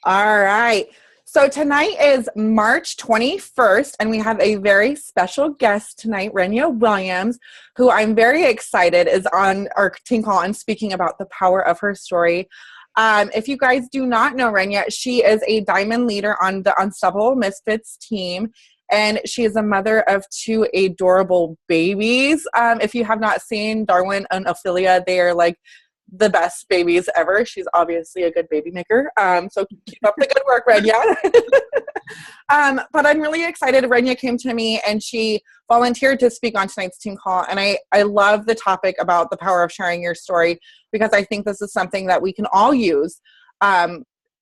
All right. So tonight is March 21st, and we have a very special guest tonight, Ranya Williams, who I'm very excited is on our team call and speaking about the power of her story. If you guys do not know Ranya, she is a diamond leader on the Unstoppable Misfits team, and she is a mother of two adorable babies. If you have not seen Darwin and Ophelia, they are like the best babies ever. She's obviously a good baby maker. So keep up the good work, Ranya. But I'm really excited. Ranya came to me and she volunteered to speak on tonight's team call. And I love the topic about the power of sharing your story, because I think this is something that we can all use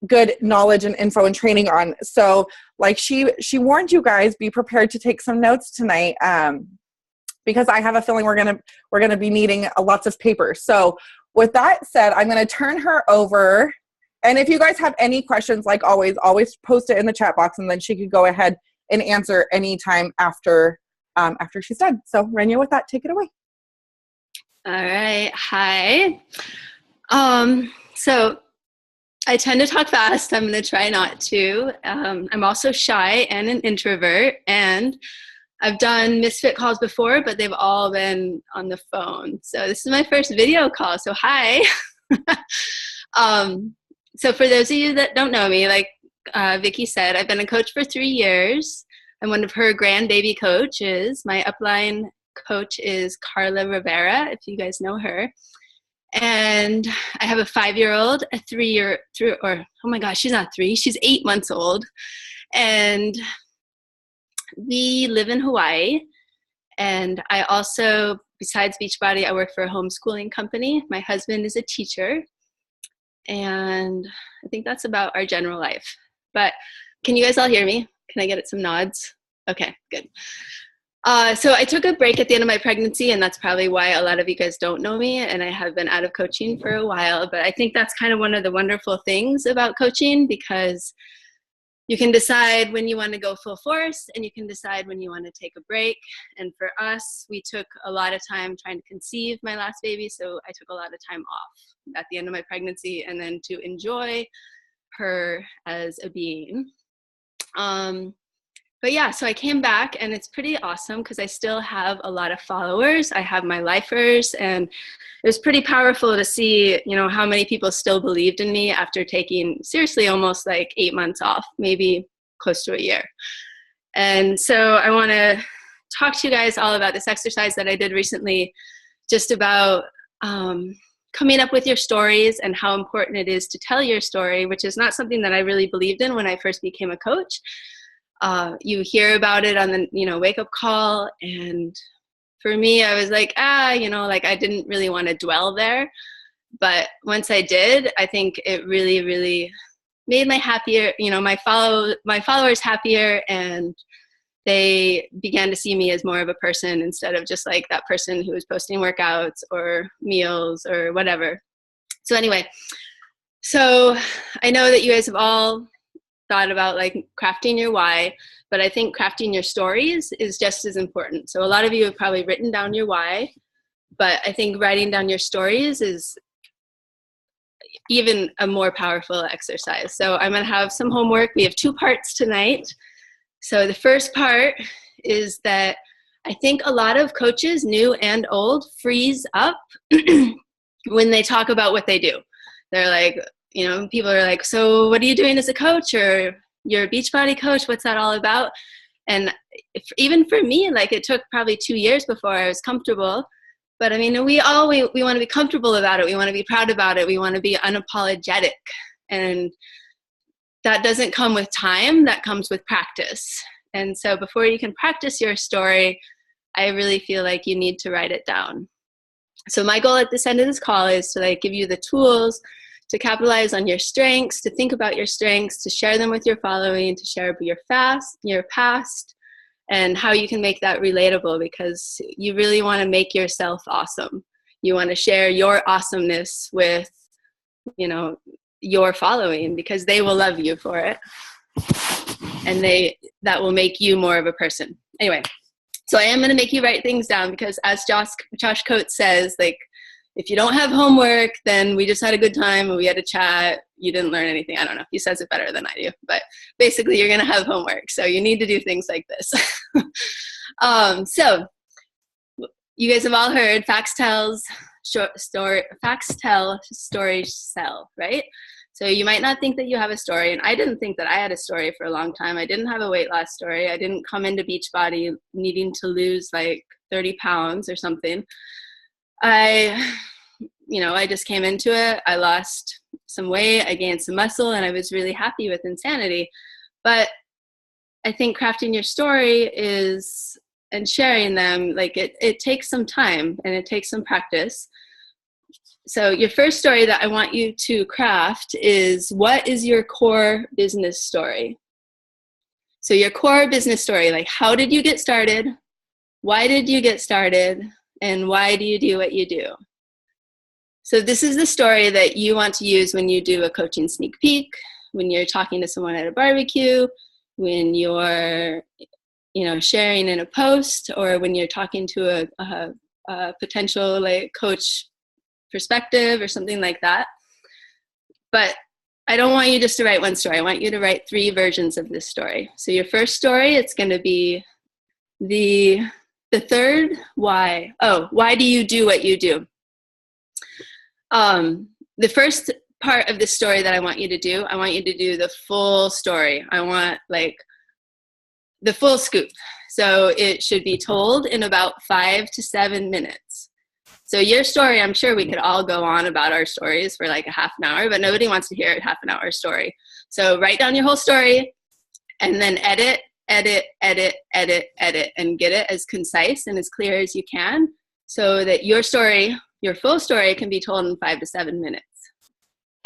good knowledge and info and training on. So like she warned you guys, be prepared to take some notes tonight. Because I have a feeling we're gonna be needing lots of paper. So with that said, I'm going to turn her over. And if you guys have any questions, like always post it in the chat box, and then she could go ahead and answer anytime after she's done. So Ranya, with that, take it away. All right. Hi. So I tend to talk fast. I'm going to try not to. I'm also shy and an introvert, and I've done Misfit calls before, but they've all been on the phone. So this is my first video call. So hi. So for those of you that don't know me, like Vicki said, I've been a coach for 3 years. I'm one of her grandbaby coaches. My upline coach is Carla Rivera, if you guys know her. And I have a 5-year-old, a 3-year, oh my gosh, she's not 3, she's 8 months old. And we live in Hawaii, and I also, besides Beachbody, I work for a homeschooling company. My husband is a teacher, and I think that's about our general life. But can you guys all hear me? Can I get some nods? Okay, good. So I took a break at the end of my pregnancy, and that's probably why a lot of you guys don't know me, and I have been out of coaching for a while. But I think that's kind of one of the wonderful things about coaching, because you can decide when you want to go full force, and you can decide when you want to take a break. And for us, we took a lot of time trying to conceive my last baby, so I took a lot of time off at the end of my pregnancy, and then to enjoy her as a being. But yeah, so I came back, and it's pretty awesome because I still have a lot of followers. I have my lifers, and it was pretty powerful to see, you know, how many people still believed in me after taking seriously almost like 8 months off, maybe close to a year. And so I want to talk to you guys all about this exercise that I did recently, just about coming up with your stories and how important it is to tell your story, which is not something that I really believed in when I first became a coach. You hear about it on the, wake up call. And for me, I was like, like I didn't really want to dwell there. But once I did, I think it really, really made my followers happier. And they began to see me as more of a person instead of just like that person who was posting workouts or meals or whatever. So anyway, so I know that you guys have all thought about like crafting your why, but I think crafting your stories is just as important. So a lot of you have probably written down your why, but I think writing down your stories is even a more powerful exercise. So I'm going to have some homework. We have 2 parts tonight. So the first part is that I think a lot of coaches, new and old, freeze up when they talk about what they do. They're like, people are like, so what are you doing as a coach? Or you're a Beachbody coach? What's that all about? And even for me, like it took probably 2 years before I was comfortable. But I mean, we want to be comfortable about it. We want to be proud about it. We want to be unapologetic. And that doesn't come with time. That comes with practice. And so before you can practice your story, I really feel like you need to write it down. So my goal at this end of this call is to like give you the tools to capitalize on your strengths, to think about your strengths, to share them with your following, to share your past, and how you can make that relatable, because you really want to make yourself awesome. You want to share your awesomeness with, your following, because they will love you for it. And that will make you more of a person. Anyway, so I am going to make you write things down, because as Josh Coates says, like, if you don't have homework, then we just had a good time and we had a chat, you didn't learn anything. I don't know. He says it better than I do, but basically you're going to have homework. So you need to do things like this. So you guys have all heard facts tell, stories sell, right? So you might not think that you have a story, and I didn't think that I had a story for a long time. I didn't have a weight loss story. I didn't come into Beachbody needing to lose like 30 pounds or something. I just came into it. I lost some weight, I gained some muscle, and I was really happy with Insanity. But I think crafting your story and sharing them, like it takes some time and it takes some practice. So your first story that I want you to craft is, what is your core business story? So your core business story, like how did you get started? Why did you get started? And why do you do what you do? So this is the story that you want to use when you do a coaching sneak peek, when you're talking to someone at a barbecue, when you're, sharing in a post, or when you're talking to a potential like coach perspective or something like that. But I don't want you just to write one story. I want you to write 3 versions of this story. So your first story, it's going to be the third, why. Oh, why do you do what you do? The first part of the story that I want you to do, I want you to do the full story. I want like the full scoop. So it should be told in about 5 to 7 minutes. So your story, I'm sure we could all go on about our stories for like a half an hour, but nobody wants to hear a half an hour story. So write down your whole story and then edit, and get it as concise and as clear as you can, so that your story, your full story, can be told in 5 to 7 minutes.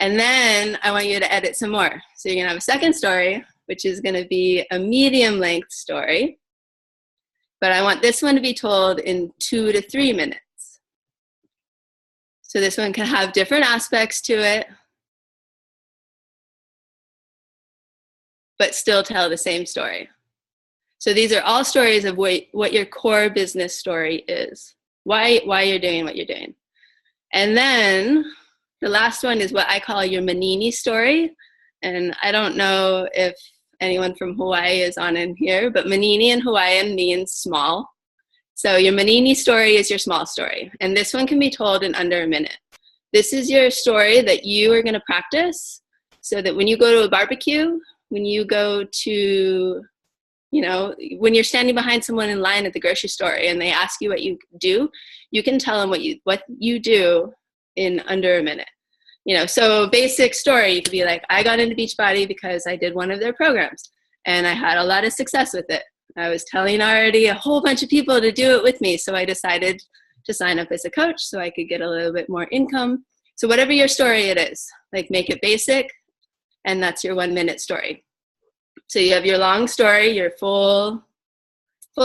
And then I want you to edit some more. So you're going to have a second story, which is going to be a medium length story. But I want this one to be told in 2 to 3 minutes. So this one can have different aspects to it, but still tell the same story. So these are all stories of what your core business story is, why you're doing what you're doing. And then the last one is what I call your Manini story. And I don't know if anyone from Hawaii is on in here, but Manini in Hawaiian means small. So your Manini story is your small story. And this one can be told in under a minute. This is your story that you are going to practice, so that when you go to a barbecue, when you go to, when you're standing behind someone in line at the grocery store and they ask you what you do, you can tell them what you do in under a minute. So basic story, you could be like, I got into Beachbody because I did one of their programs and I had a lot of success with it. I was telling already a whole bunch of people to do it with me, so I decided to sign up as a coach so I could get a little bit more income. So whatever your story it is, like make it basic, and that's your 1 minute story. So you have your long story, your full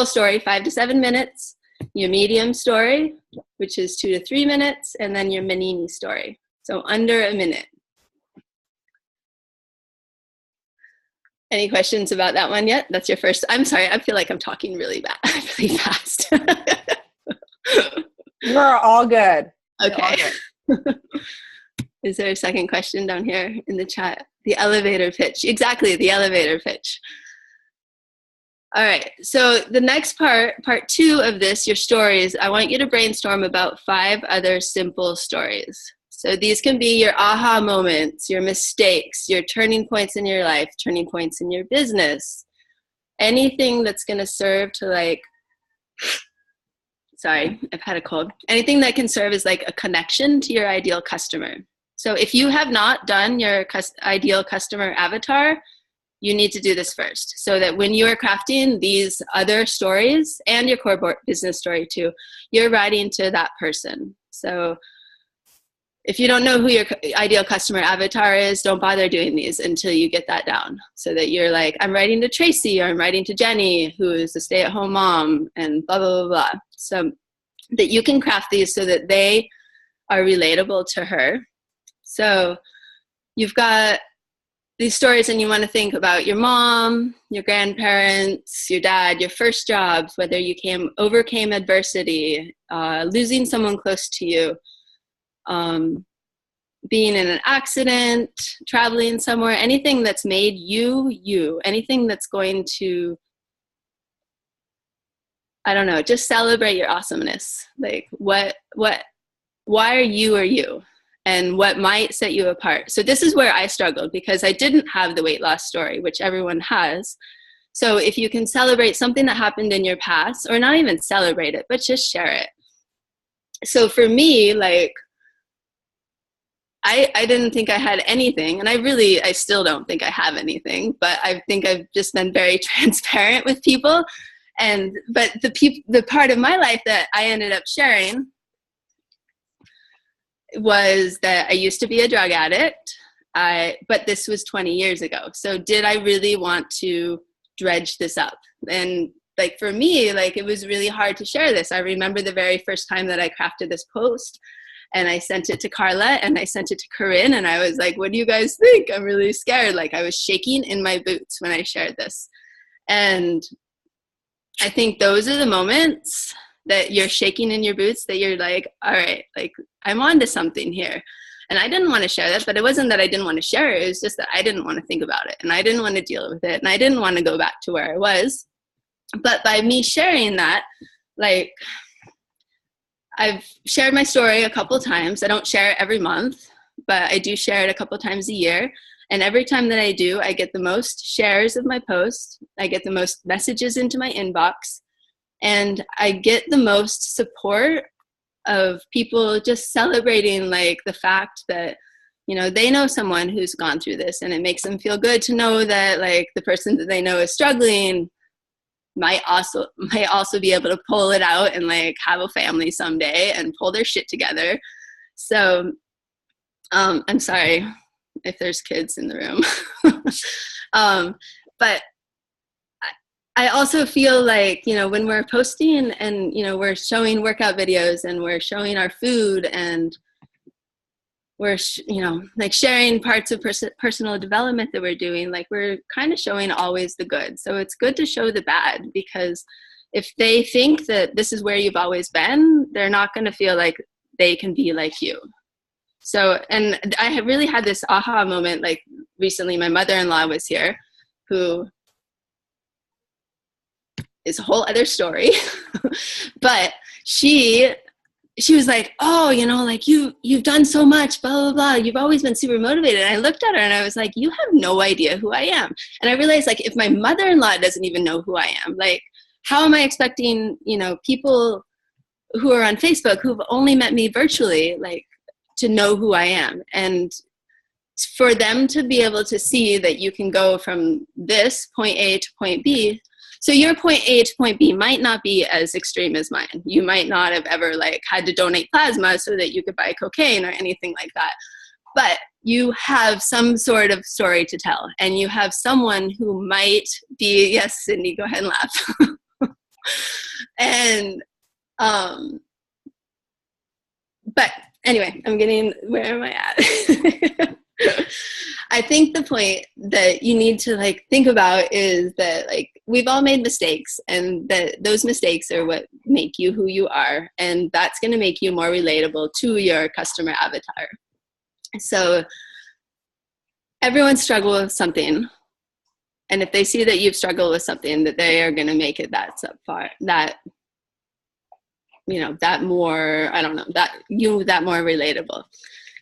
story, 5 to 7 minutes, your medium story, which is 2 to 3 minutes, and then your Manini story. So under a minute. Any questions about that one yet? That's your first. I'm sorry, I feel like I'm talking really fast. You're all good. Okay. All good. Is there a second question down here in the chat? The elevator pitch. Exactly, the elevator pitch. All right, so the next part 2 of this, your stories, I want you to brainstorm about 5 other simple stories. So these can be your aha moments, your mistakes, your turning points in your life, turning points in your business, anything that's going to serve to sorry, I've had a cold. Anything that can serve as like a connection to your ideal customer. So if you have not done your ideal customer avatar, you need to do this first, so that when you are crafting these other stories and your core business story too, you're writing to that person. So if you don't know who your ideal customer avatar is, don't bother doing these until you get that down, so that you're like, I'm writing to Tracy, or I'm writing to Jenny, who is a stay-at-home mom, and blah, blah, blah, blah. So that you can craft these so that they are relatable to her. So you've got these stories, and you want to think about your mom, your grandparents, your dad, your first jobs, whether you overcame adversity, losing someone close to you, being in an accident, traveling somewhere, anything that's made you, anything that's going to, I don't know, just celebrate your awesomeness. Like why are you? And what might set you apart? So this is where I struggled, because I didn't have the weight loss story, which everyone has. So if you can celebrate something that happened in your past, or not even celebrate it, but just share it. So for me, like, I didn't think I had anything, and I still don't think I have anything, but I think I've just been very transparent with people. But the part of my life that I ended up sharing was that I used to be a drug addict, but this was 20 years ago. So did I really want to dredge this up? And like for me, like it was really hard to share this. I remember the very first time that I crafted this post, and I sent it to Carla and I sent it to Corinne, and I was like, what do you guys think? I'm really scared. Like I was shaking in my boots when I shared this. And I think those are the moments that you're shaking in your boots, that you're like, all right, like I'm on to something here. And I didn't want to share that, but it wasn't that I didn't want to share it. It was just that I didn't want to think about it, and I didn't want to deal with it, and I didn't want to go back to where I was. But by me sharing that, like I've shared my story a couple times. I don't share it every month, but I do share it a couple times a year. And every time that I do, I get the most shares of my post. I get the most messages into my inbox. And I get the most support of people just celebrating like the fact that, you know, they know someone who's gone through this, and it makes them feel good to know that like the person that they know is struggling might also be able to pull it out and like have a family someday and pull their shit together. So I'm sorry if there's kids in the room. But I also feel like, you know, when we're posting and, you know, we're showing workout videos and we're showing our food and we're, you know, like sharing parts of personal development that we're doing, like we're kind of showing always the good. So it's good to show the bad, because if they think that this is where you've always been, they're not going to feel like they can be like you. So, and I have really had this aha moment, like recently my mother-in-law was here, who is a whole other story, but she was like, oh, you know, like you've done so much, blah, blah, blah. You've always been super motivated. And I looked at her and I was like, you have no idea who I am. And I realized, like, if my mother-in-law doesn't even know who I am, like, how am I expecting, you know, people who are on Facebook who've only met me virtually, like, to know who I am? And for them to be able to see that you can go from this point A to point B. So your point A to point B might not be as extreme as mine. You might not have ever like had to donate plasma so that you could buy cocaine or anything like that. But you have some sort of story to tell, and you have someone who might be, yes, Cindy, go ahead and laugh. And, but anyway, where am I at? I think the point that you need to like think about is that like we've all made mistakes, and that those mistakes are what make you who you are, and that's going to make you more relatable to your customer avatar. So everyone struggles with something, and if they see that you've struggled with something, that they are going to make it that far, that, you know, that more, I don't know, that more relatable.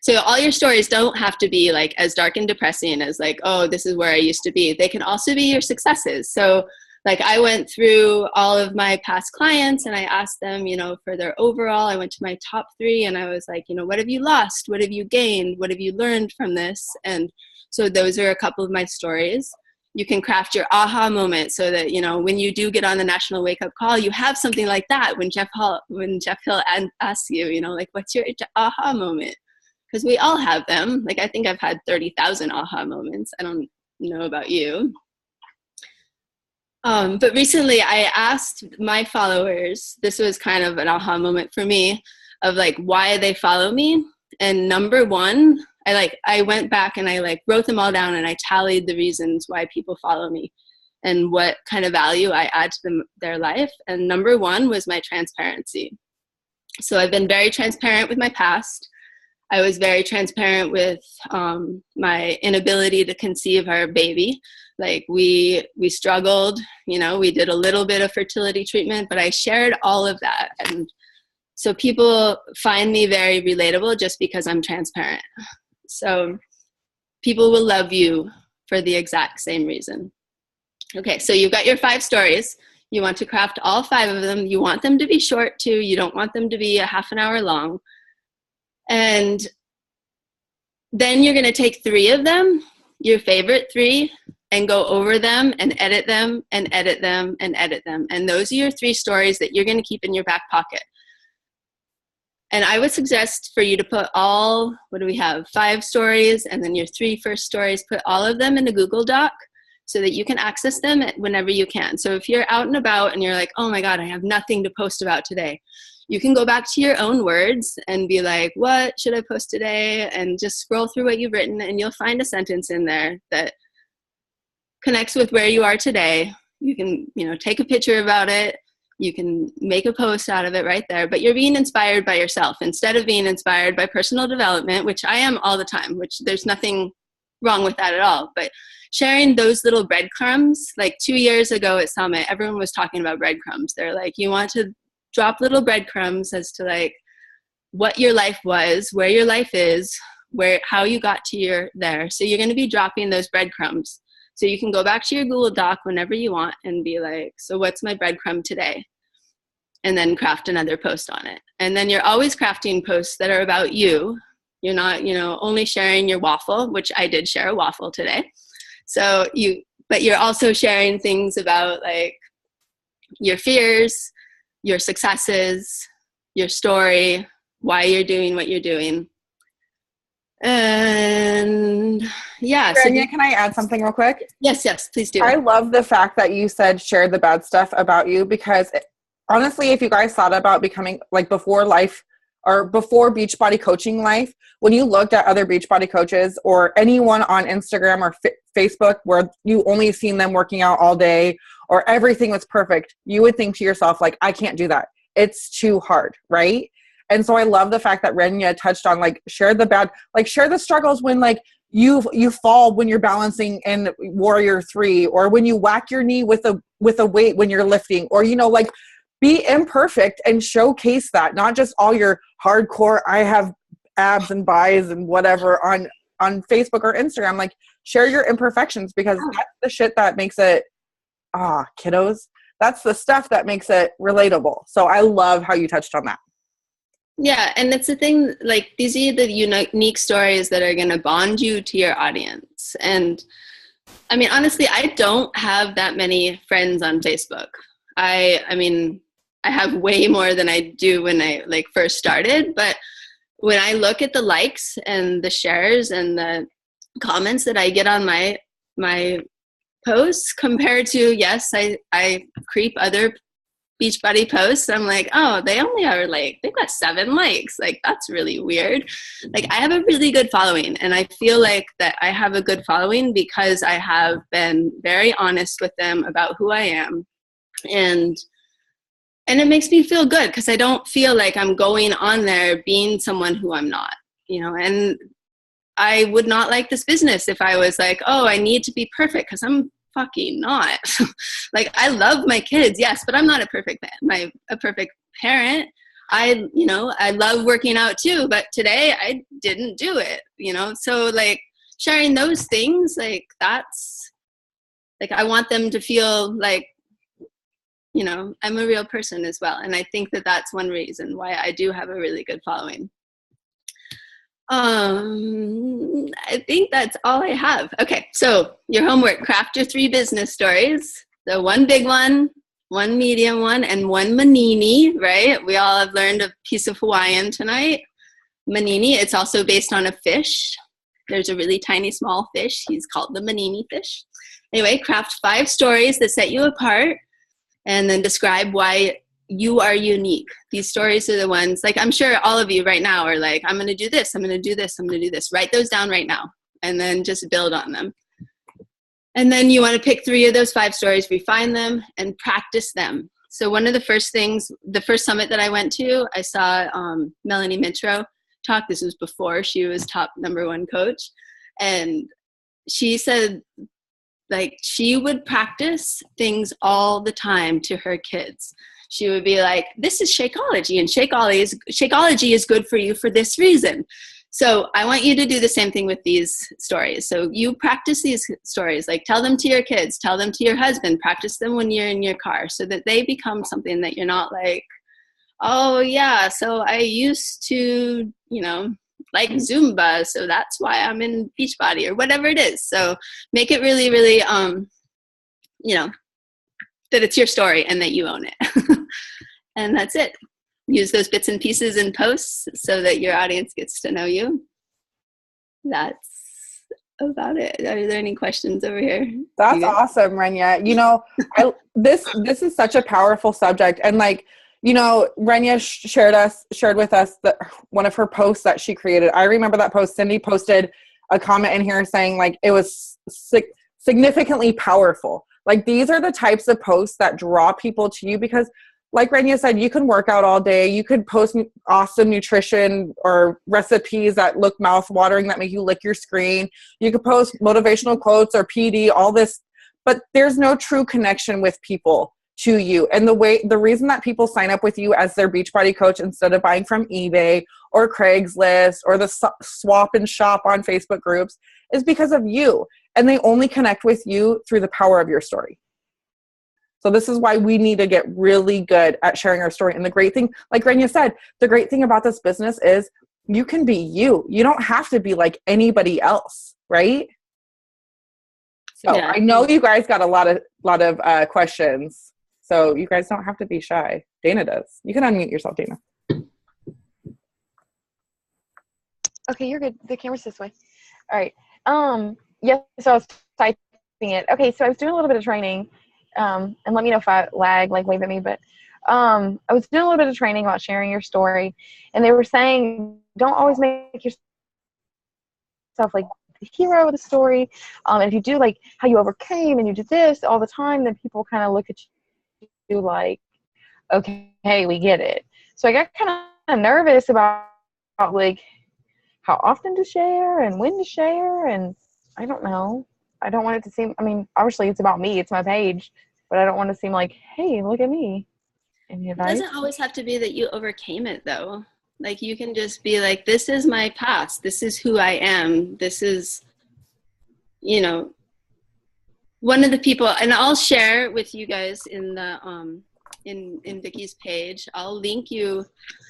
So all your stories don't have to be like as dark and depressing as like, oh, this is where I used to be. They can also be your successes. So like I went through all of my past clients and I asked them, you know, for their overall, I went to my top 3 and I was like, you know, what have you lost? What have you gained? What have you learned from this? And so those are a couple of my stories. You can craft your aha moment so that, you know, when you do get on the national wake up call, you have something like that. When Jeff Hill asks you, you know, like, what's your aha moment? Because we all have them. Like, I think I've had 30,000 aha moments. I don't know about you. But recently I asked my followers, this was kind of an aha moment for me, of like why they follow me. And number one, I went back and I like wrote them all down and I tallied the reasons why people follow me and what kind of value I add to their life. And number one was my transparency. So I've been very transparent with my past. I was very transparent with my inability to conceive our baby. Like we struggled, you know, we did a little bit of fertility treatment, but I shared all of that. And so people find me very relatable just because I'm transparent. So people will love you for the exact same reason. Okay, so you've got your 5 stories. You want to craft all 5 of them. You want them to be short too. You don't want them to be a half an hour long. And then you're going to take 3 of them, your favorite 3, and go over them and edit them and edit them and edit them. And those are your 3 stories that you're going to keep in your back pocket. And I would suggest for you to put all, what do we have, 5 stories, and then your 3 first stories, put all of them in a Google Doc so that you can access them whenever you can. So if you're out and about and you're like, oh my God, I have nothing to post about today, you can go back to your own words and be like, what should I post today? And just scroll through what you've written, and you'll find a sentence in there that connects with where you are today. You can, you know, take a picture about it. You can make a post out of it right there, but you're being inspired by yourself instead of being inspired by personal development, which I am all the time, which there's nothing wrong with that at all. But sharing those little breadcrumbs, like 2 years ago at Summit, everyone was talking about breadcrumbs. They're like, you want to drop little breadcrumbs as to like what your life was, where your life is, how you got to there. So you're going to be dropping those breadcrumbs. So you can go back to your Google Doc whenever you want and be like, so what's my breadcrumb today? And then craft another post on it. And then you're always crafting posts that are about you. You're not, you know, only sharing your waffle, which I did share a waffle today. But you're also sharing things about like your fears, your successes, your story, why you're doing what you're doing. And yeah. Ranya, can I add something real quick? Yes, please do. I love the fact that you said share the bad stuff about you, because honestly, if you guys thought about becoming like before Beachbody coaching life, when you looked at other Beachbody coaches or anyone on Instagram or Facebook where you only seen them working out all day or everything was perfect, you would think to yourself, like, I can't do that. It's too hard, right? And so I love the fact that Ranya touched on like share the struggles when like you fall when you're balancing in Warrior 3, or when you whack your knee with a weight when you're lifting, or, you know, like be imperfect and showcase that, not just all your hardcore, I have abs and buys and whatever on Facebook or Instagram. Like share your imperfections, because that's the shit that makes it, kiddos, that's the stuff that makes it relatable. So I love how you touched on that. Yeah, and it's the thing, like these are the unique stories that are going to bond you to your audience. And I mean, honestly, I don't have that many friends on Facebook. I mean, I have way more than I do when I like first started, but when I look at the likes and the shares and the comments that I get on my posts compared to, yes, I creep other Beachbody posts, I'm like, oh, they only are like, they've got 7 likes. Like, that's really weird. Like, I have a really good following, and I feel like that I have a good following because I have been very honest with them about who I am. And it makes me feel good because I don't feel like I'm going on there being someone who I'm not, you know. And I would not like this business if I was like, oh, I need to be perfect, because I'm fucking not. Like, I love my kids, yes, but I'm not a perfect parent. I love working out too, but today I didn't do it, you know. So like sharing those things, like that's like, I want them to feel like, you know, I'm a real person as well. And I think that that's one reason why I do have a really good following. I think that's all I have. Okay, so your homework: craft your 3 business stories. The 1 big one, 1 medium one, and 1 manini, right? We all have learned a piece of Hawaiian tonight. Manini, it's also based on a fish. There's a really tiny small fish. He's called the manini fish. Anyway, craft 5 stories that set you apart, and then describe why you are unique. These stories are the ones, like, I'm sure all of you right now are like, I'm going to do this, I'm going to do this, I'm going to do this. Write those down right now, and then just build on them. And then you want to pick 3 of those 5 stories, refine them, and practice them. So one of the first things, the first summit that I went to, I saw Melanie Mitro. talk. This was before she was top #1 coach. And she said, like, she would practice things all the time to her kids. She would be like, this is Shakeology, and Shakeology is good for you for this reason. So I want you to do the same thing with these stories. So you practice these stories, like tell them to your kids, tell them to your husband, practice them when you're in your car so that they become something that you're not like, oh yeah, so I used to, like Zumba, so that's why I'm in Beachbody or whatever it is. So make it really, really, that it's your story and that you own it. And that's it. Use those bits and pieces in posts so that your audience gets to know you. That's about it. Are there any questions over here? That's awesome, Ranya. This is such a powerful subject. And Ranya shared with us that one of her posts that she created. I remember that post. Cindy posted a comment in here saying it was significantly powerful. These are the types of posts that draw people to you because, like Ranya said, you can work out all day. You could post awesome nutrition or recipes that look mouth-watering that make you lick your screen. You could post motivational quotes or PD, all this, but there's no true connection with people to you. And the reason that people sign up with you as their Beachbody coach instead of buying from eBay or Craigslist or the swap and shop on Facebook groups is because of you. And they only connect with you through the power of your story. So this is why we need to get really good at sharing our story. And the great thing, like Ranya said, the great thing about this business is you can be you. You don't have to be like anybody else, right? So yeah. I know you guys got a lot of questions. So you guys don't have to be shy. Dana does. You can unmute yourself, Dana. Okay, you're good. The camera's this way. All right. Yes, so I was typing it. Okay, so I was doing a little bit of training. And let me know if I lag, wave at me. But I was doing a little bit of training about sharing your story. And they were saying, don't always make yourself the hero of the story. And if you do how you overcame and you did this all the time, then people kind of look at you like, okay, we get it. So I got kind of nervous about how often to share and when to share. And I don't know. I don't want it to seem, obviously it's about me, it's my page, but I don't want to seem like, hey, look at me. Any advice? It doesn't always have to be that you overcame it though. You can just be like, this is my past. This is who I am. This is, one of the people, and I'll share with you guys in the, in Vicki's page, I'll link you.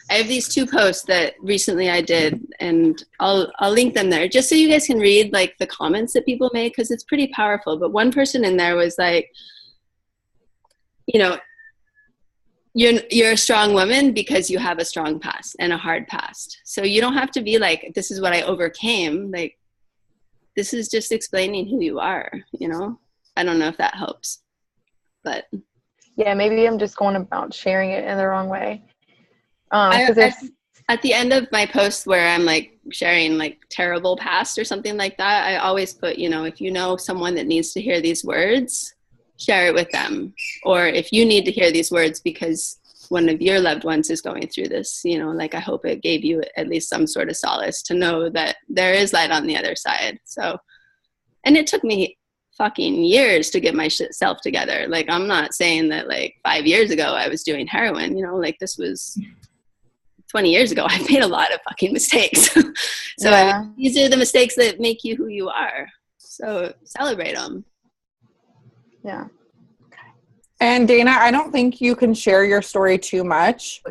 I have these 2 posts that recently I did, and I'll link them there just so you guys can read the comments that people made because it's pretty powerful. But one person in there was like, you're a strong woman because you have a strong past and a hard past. So you don't have to be like, this is what I overcame. This is just explaining who you are, I don't know if that helps, but. Yeah, maybe I'm just going about sharing it in the wrong way. At the end of my post where I'm sharing terrible past or something like that, I always put, if you know someone that needs to hear these words, share it with them. Or if you need to hear these words because one of your loved ones is going through this, I hope it gave you at least some sort of solace to know that there is light on the other side. So, and it took me fucking years to get myself together. I'm not saying that 5 years ago I was doing heroin, this was 20 years ago. I've made a lot of fucking mistakes. So yeah. These are the mistakes that make you who you are. So celebrate them. Yeah. And Dana, I don't think you can share your story too much.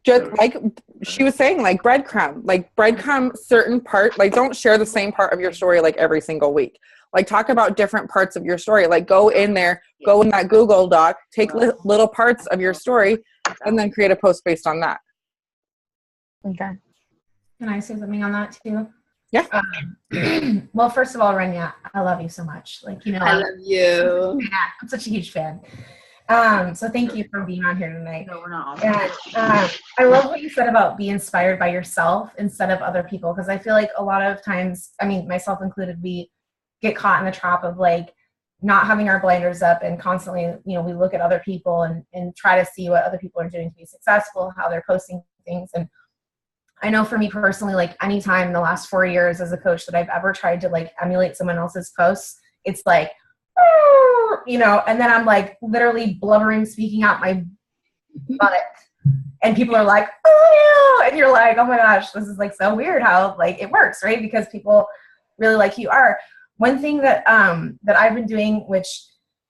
Just like she was saying, breadcrumb certain part, don't share the same part of your story every single week. Talk about different parts of your story. Go in there, go in that Google Doc, take little parts of your story, and then create a post based on that. Okay. Can I say something on that too? Yeah. Well, first of all, Ranya, I love you so much. I love you. I'm such a huge fan. So thank you for being on here tonight. No, we're not. And I love what you said about be inspired by yourself instead of other people, because I feel like a lot of times, myself included, we get caught in the trap of not having our blinders up and constantly, we look at other people and try to see what other people are doing to be successful, how they're posting things. And I know for me personally, like anytime in the last 4 years as a coach that I've ever tried to like emulate someone else's posts, it's like, you know, and then I'm like literally blubbering, speaking out my butt. And people are like, oh, and you're like, oh my gosh, this is like so weird how like it works, right? Because people really like you are. One thing that that I've been doing, which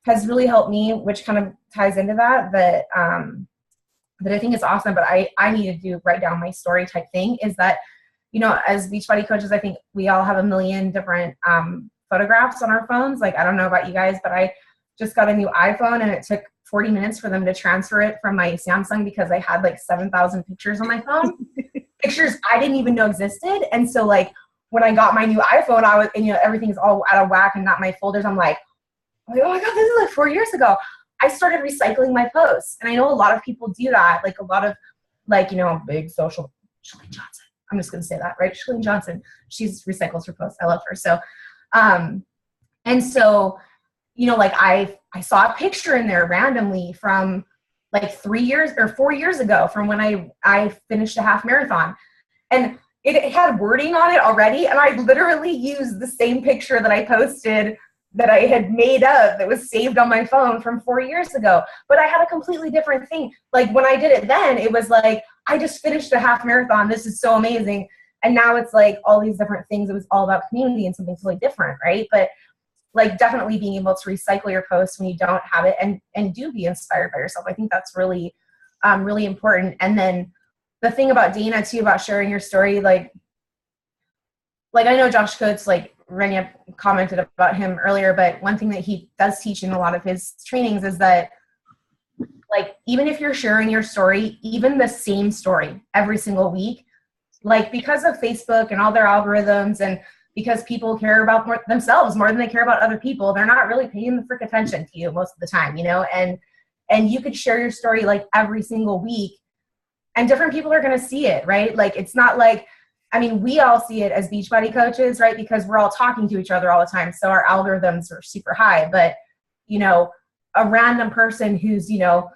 has really helped me, which kind of ties into that, that I think is awesome, but I need to do write down my story type thing, is that, you know, as Beachbody coaches, I think we all have a million different photographs on our phones. Like, I don't know about you guys, but I just got a new iPhone and it took 40 minutes for them to transfer it from my Samsung because I had like 7,000 pictures on my phone, pictures I didn't even know existed. And so like when I got my new iPhone, I was, and you know, everything's all out of whack and not my folders. I'm like, oh my God, this is like 4 years ago. I started recycling my posts. And I know a lot of people do that. Like a lot of like, you know, big social, Shalene Johnson. I'm just going to say that, right? Shalene Johnson, she's recycles her posts. I love her. So, and so, you know, like I saw a picture in there randomly from like 3 years or 4 years ago from when I finished a half marathon, and it had wording on it already. And I literally used the same picture that I posted that I had made up that was saved on my phone from 4 years ago. But I had a completely different thing. Like when I did it then, it was like, I just finished a half marathon. This is so amazing. And now it's like all these different things. It was all about community and something totally different, right? But like definitely being able to recycle your posts when you don't have it and do be inspired by yourself. I think that's really, really important. And then the thing about Dana too, about sharing your story, like I know Josh Coates, like Ranya commented about him earlier, but one thing that he does teach in a lot of his trainings is that like, even if you're sharing your story, even the same story every single week, like because of Facebook and all their algorithms and because people care about themselves more than they care about other people, they're not really paying the frick attention to you most of the time, you know, and you could share your story like every single week and different people are going to see it, right? Like, it's not like, I mean, we all see it as Beachbody coaches, right? Because we're all talking to each other all the time. So our algorithms are super high, but you know, a random person who's, you know,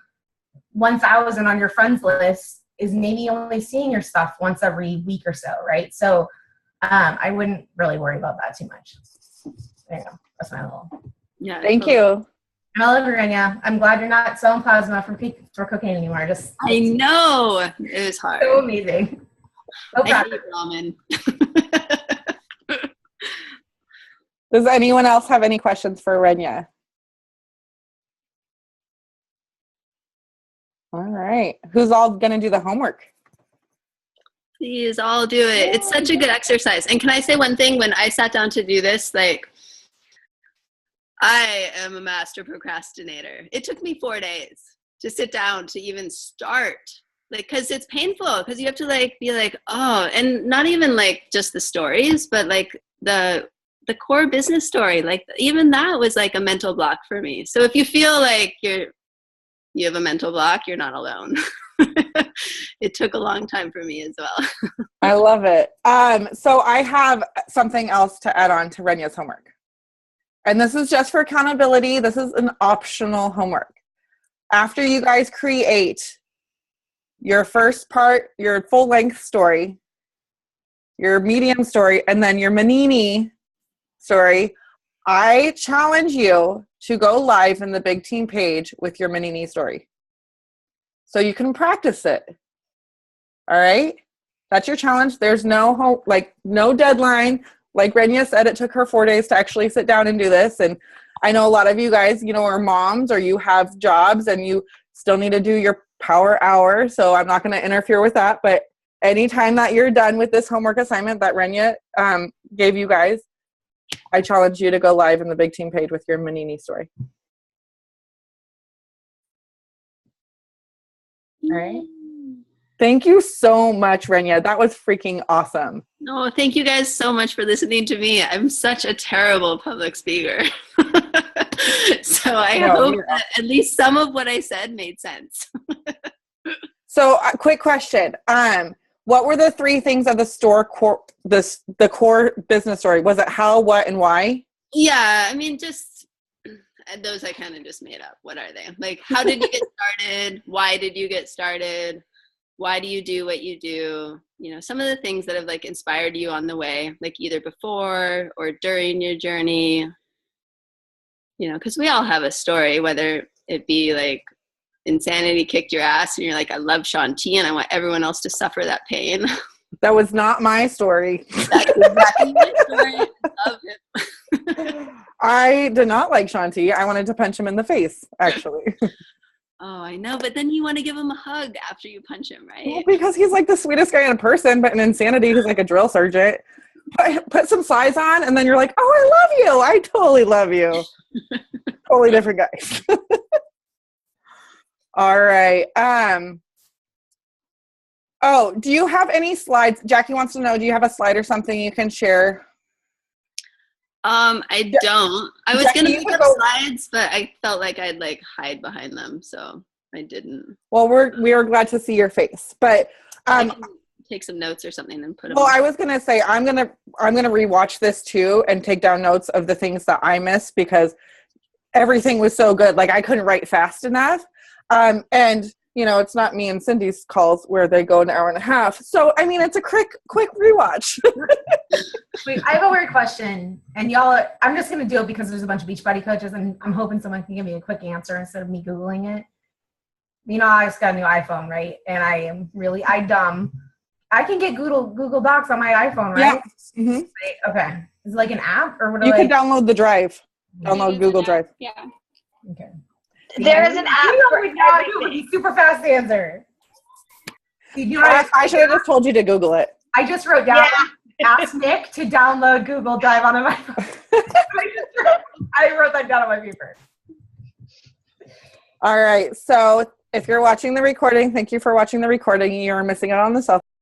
1,000 on your friends list is maybe only seeing your stuff once every week or so, right? So I wouldn't really worry about that too much. There you go. That's my little. Yeah. Thank you. I love you, Ranya. I'm glad you're not selling plasma for cocaine anymore. I know. It was hard. So amazing. So I hate ramen. Does anyone else have any questions for Ranya? All right. Who's all going to do the homework? Please, I'll do it. It's such a good exercise. And can I say one thing? When I sat down to do this, like, I am a master procrastinator. It took me 4 days to sit down to even start. Like, because it's painful, because you have to, like, be like, oh, and not even, like, just the stories, but, like, the core business story. Like, even that was, like, a mental block for me. So if you feel like you have a mental block, you're not alone. It took a long time for me as well. I love it. So I have something else to add on to Renya's homework. And this is just for accountability. This is an optional homework. After you guys create your first part, your full-length story, your medium story, and then your Manini story, I challenge you to go live in the Big Team page with your Manini story. So you can practice it. All right? That's your challenge. There's no deadline. Like Ranya said, it took her 4 days to actually sit down and do this. And I know a lot of you guys, you know, are moms or you have jobs and you still need to do your power hour. So I'm not going to interfere with that. But anytime that you're done with this homework assignment that Ranya gave you guys, I challenge you to go live in the Big Team page with your Manini story. All right. Thank you so much, Ranya. That was freaking awesome. No, thank you guys so much for listening to me. I'm such a terrible public speaker. So I hope that at least some of what I said made sense. So quick question. What were the 3 things of the store the core business story? Was it how, what, and why? Yeah, I mean, just those I kind of just made up. What are they? Like, how did you get started? Why did you get started? why do you do what you do? You know, some of the things that have like inspired you on the way, like either before or during your journey, you know, because we all have a story, whether it be like insanity kicked your ass and you're like, I love Shanti and I want everyone else to suffer that pain. That was not my story. That's exactly my story. I love it. I did not like Shanti. I wanted to punch him in the face, actually. Oh, I know. But then you want to give him a hug after you punch him, right? Well, because he's like the sweetest guy in person, but in insanity, he's like a drill sergeant. Put some size on, and then you're like, oh, I love you. I totally love you. Totally different guys. All right. Oh, do you have any slides? Jackie wants to know, do you have a slide or something you can share? I don't. I was going to put up slides, but I felt like I'd like hide behind them, so I didn't. Well, we are glad to see your face, but I can take some notes or something and put them. Well, I was going to say I'm going to rewatch this too and take down notes of the things that I missed because everything was so good. Like I couldn't write fast enough. And you know, it's not me and Cindy's calls where they go an hour and a half. So, I mean, it's a quick rewatch. Wait, I have a weird question. And y'all, I'm just going to do it because there's a bunch of Beachbody coaches and I'm hoping someone can give me a quick answer instead of me Googling it. You know, I just got a new iPhone, right? And I am really, I can get Google Docs on my iPhone, right? Yeah. Mm-hmm. Okay. Is it like an app or what? You can download the drive. Download Google Drive. Yeah. Okay. There is an app for everything. Super fast answer. You know I should have just told you to Google it. I just wrote down, ask Nick to download Google Drive on my phone. I wrote that down on my paper. All right. So if you're watching the recording, thank you for watching the recording. You're missing out on the